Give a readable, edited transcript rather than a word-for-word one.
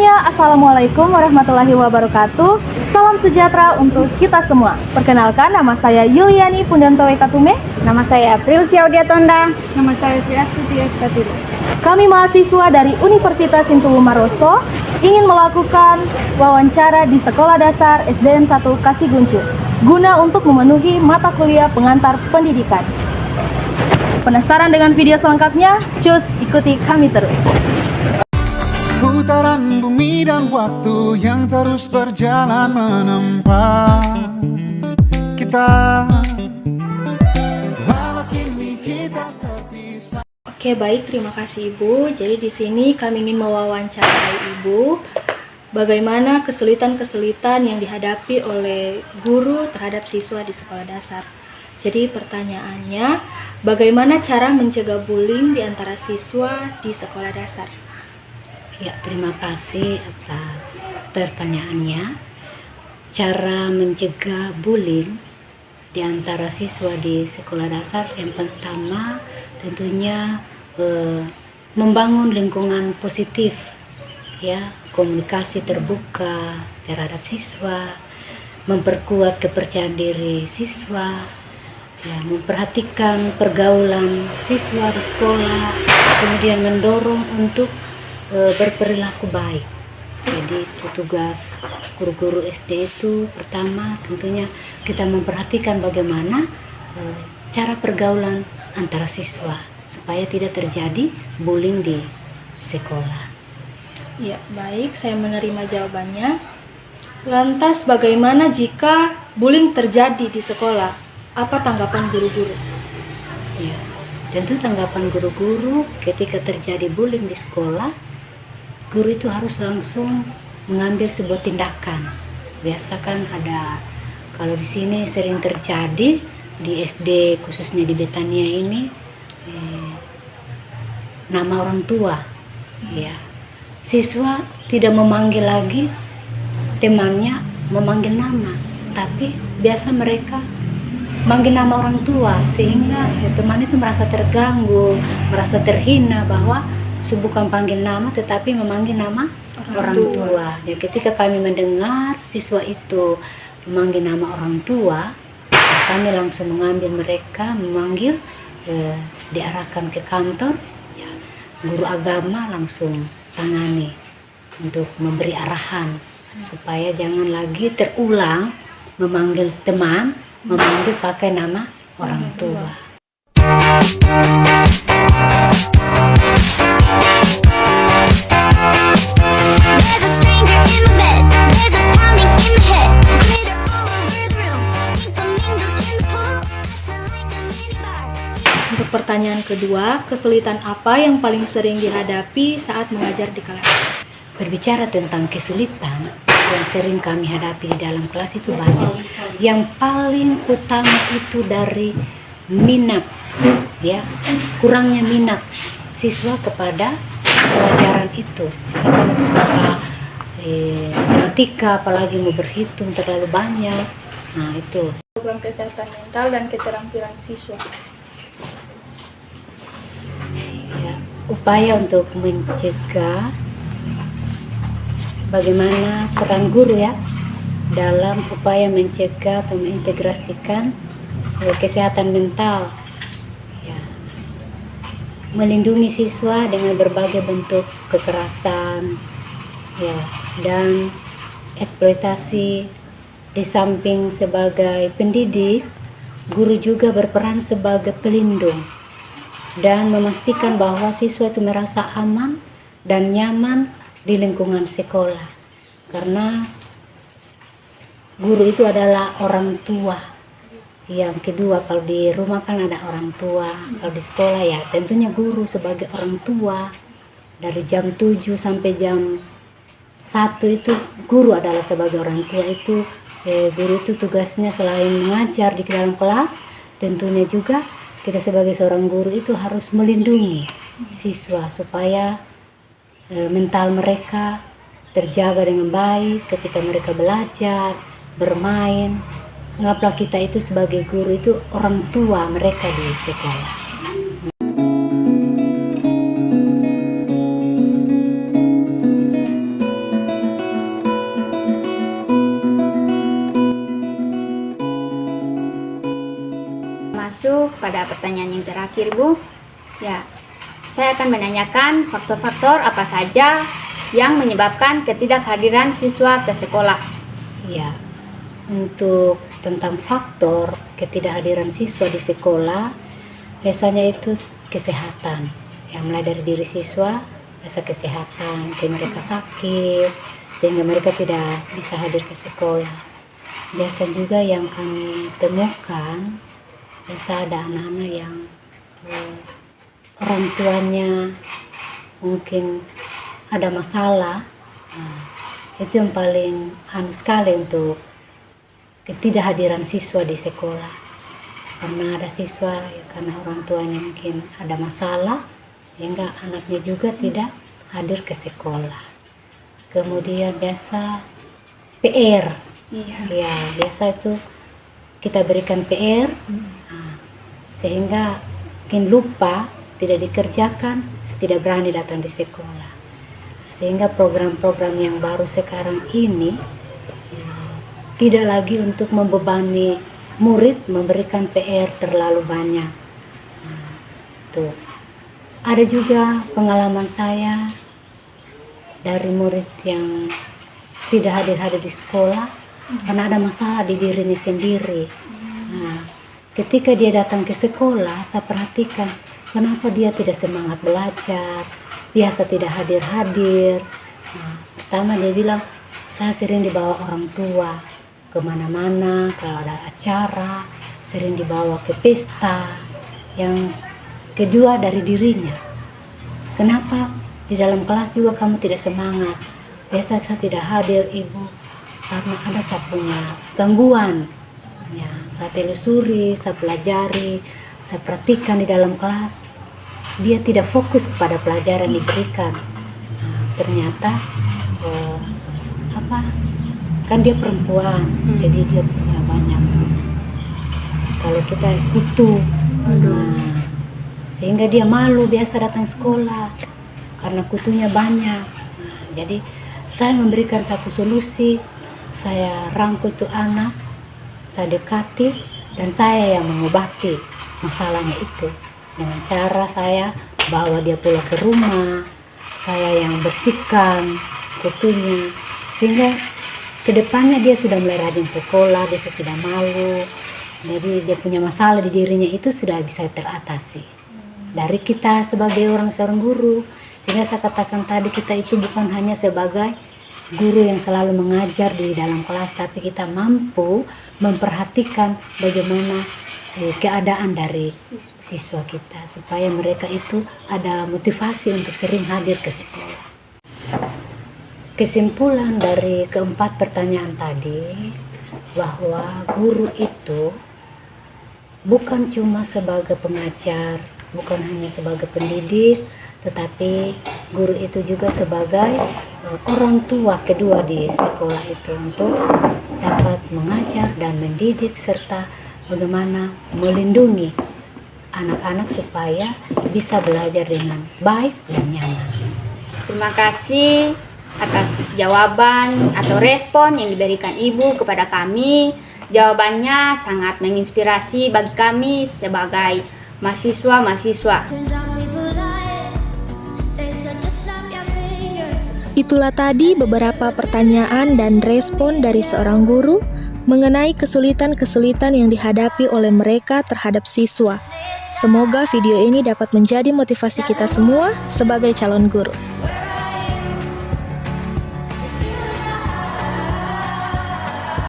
Semuanya, Assalamualaikum warahmatullahi wabarakatuh. Salam sejahtera untuk kita semua. Perkenalkan, nama saya Yuliani Pundantowe Katume. Nama saya Prilsia Udiatonda. Nama saya Syastuti Eskatilo. Kami mahasiswa dari Universitas Sintulu Maroso ingin melakukan wawancara di Sekolah Dasar SDN 1 Kasiguncu guna untuk memenuhi mata kuliah pengantar pendidikan. Penasaran dengan video selengkapnya? Cus ikuti kami terus. Putaran bumi dan waktu yang terus berjalan menempa kita, walau kini kita terpisah. Oke, baik, terima kasih Ibu. Jadi di sini kami ingin mewawancarai Ibu bagaimana kesulitan-kesulitan yang dihadapi oleh guru terhadap siswa di sekolah dasar. Jadi pertanyaannya, bagaimana cara mencegah bullying di antara siswa di sekolah dasar? Ya, terima kasih atas pertanyaannya. Cara mencegah bullying di antara siswa di sekolah dasar, yang pertama tentunya membangun lingkungan positif, ya, komunikasi terbuka terhadap siswa, memperkuat kepercayaan diri siswa, ya, memperhatikan pergaulan siswa di sekolah, kemudian mendorong untuk berperilaku baik. Jadi itu tugas guru-guru SD itu. Pertama tentunya kita memperhatikan bagaimana cara pergaulan antara siswa supaya tidak terjadi bullying di sekolah. Ya, baik, saya menerima jawabannya. Lantas bagaimana jika bullying terjadi di sekolah? Apa tanggapan guru-guru? Ya, tentu tanggapan guru-guru ketika terjadi bullying di sekolah, guru itu harus langsung mengambil sebuah tindakan. Biasa kan ada, kalau di sini sering terjadi di SD khususnya di Betania ini, nama orang tua, ya, siswa tidak memanggil lagi temannya memanggil nama, tapi biasa mereka manggil nama orang tua, sehingga ya, teman itu merasa terganggu, merasa terhina bahwa bukan panggil nama tetapi memanggil nama orang tua. Ya, ketika kami mendengar siswa itu memanggil nama orang tua, kami langsung mengambil mereka, memanggil, diarahkan ke kantor, ya, guru agama langsung tangani untuk memberi arahan supaya jangan lagi terulang memanggil teman, memanggil pakai nama orang tua. Untuk pertanyaan kedua, kesulitan apa yang paling sering dihadapi saat mengajar di kelas? Berbicara tentang kesulitan yang sering kami hadapi di dalam kelas itu banyak. Yang paling utama itu dari minat, ya, kurangnya minat siswa kepada pelajaran itu. Karena suka matematika, apalagi mau berhitung terlalu banyak. Nah, itu. Program kesehatan mental dan keterampilan siswa. Ya, upaya untuk mencegah, bagaimana peran guru, ya, dalam upaya mencegah atau mengintegrasikan kesehatan mental, ya, melindungi siswa dengan berbagai bentuk kekerasan, ya, dan eksploitasi. Di samping sebagai pendidik, guru juga berperan sebagai pelindung dan memastikan bahwa siswa itu merasa aman dan nyaman di lingkungan sekolah. Karena guru itu adalah orang tua. Yang kedua, kalau di rumah kan ada orang tua, kalau di sekolah ya tentunya guru sebagai orang tua. Dari jam 7 sampai jam 1 itu guru adalah sebagai orang tua itu. Guru itu tugasnya selain mengajar di dalam kelas, tentunya juga kita sebagai seorang guru itu harus melindungi siswa supaya mental mereka terjaga dengan baik ketika mereka belajar, bermain. Anggaplah kita itu sebagai guru itu orang tua mereka di sekolah. pada pertanyaan yang terakhir, Bu. Ya, saya akan menanyakan faktor-faktor apa saja yang menyebabkan ketidakhadiran siswa ke sekolah. Ya, untuk tentang faktor ketidakhadiran siswa di sekolah, biasanya itu kesehatan. Yang mulai dari diri siswa, rasa kesehatan, kayak mereka sakit, sehingga mereka tidak bisa hadir ke sekolah. Biasa juga yang kami temukan, biasa ada anak-anak yang orang tuanya mungkin ada masalah. Nah, itu yang paling sekali untuk ketidakhadiran siswa di sekolah. Karena ada siswa karena orang tuanya mungkin ada masalah, sehingga anaknya juga tidak hadir ke sekolah. Kemudian biasa PR. Ya, biasa itu kita berikan PR, sehingga mungkin lupa, tidak dikerjakan, tidak berani datang di sekolah. Sehingga program-program yang baru sekarang ini tidak lagi untuk membebani murid memberikan PR terlalu banyak. Tuh. Ada juga pengalaman saya dari murid yang tidak hadir-hadir di sekolah karena ada masalah di dirinya sendiri. Nah, ketika dia datang ke sekolah, saya perhatikan kenapa dia tidak semangat belajar, biasa tidak hadir-hadir. Nah, pertama dia bilang, saya sering dibawa orang tua kemana-mana, kalau ada acara, sering dibawa ke pesta. Yang kedua dari dirinya, kenapa di dalam kelas juga kamu tidak semangat? Biasa saya tidak hadir, Ibu, karena ada saya punya gangguan. Ya, saya telusuri, saya pelajari, saya perhatikan di dalam kelas, dia tidak fokus kepada pelajaran diberikan. Nah, ternyata kan dia perempuan, jadi dia punya banyak. Kalau kita kutu, sehingga dia malu biasa datang sekolah karena kutunya banyak. Nah, jadi saya memberikan satu solusi. Saya rangkul tuh anak, saya dekati, dan saya yang mengobati masalahnya itu dengan cara saya bawa dia pulang ke rumah, saya yang bersihkan kutunya, sehingga kedepannya dia sudah mulai rajin sekolah, dia sudah tidak malu. Jadi dia punya masalah di dirinya itu sudah bisa teratasi dari kita sebagai seorang guru. Sehingga saya katakan tadi, kita itu bukan hanya sebagai guru yang selalu mengajar di dalam kelas, tapi kita mampu memperhatikan bagaimana keadaan dari siswa kita, supaya mereka itu ada motivasi untuk sering hadir ke sekolah. Kesimpulan dari keempat pertanyaan tadi, bahwa guru itu bukan cuma sebagai pengajar, bukan hanya sebagai pendidik, tetapi guru itu juga sebagai orang tua kedua di sekolah itu, untuk dapat mengajar dan mendidik serta bagaimana melindungi anak-anak supaya bisa belajar dengan baik dan nyaman. Terima kasih atas jawaban atau respon yang diberikan Ibu kepada kami. Jawabannya sangat menginspirasi bagi kami sebagai mahasiswa-mahasiswa. Itulah tadi beberapa pertanyaan dan respon dari seorang guru mengenai kesulitan-kesulitan yang dihadapi oleh mereka terhadap siswa. Semoga video ini dapat menjadi motivasi kita semua sebagai calon guru.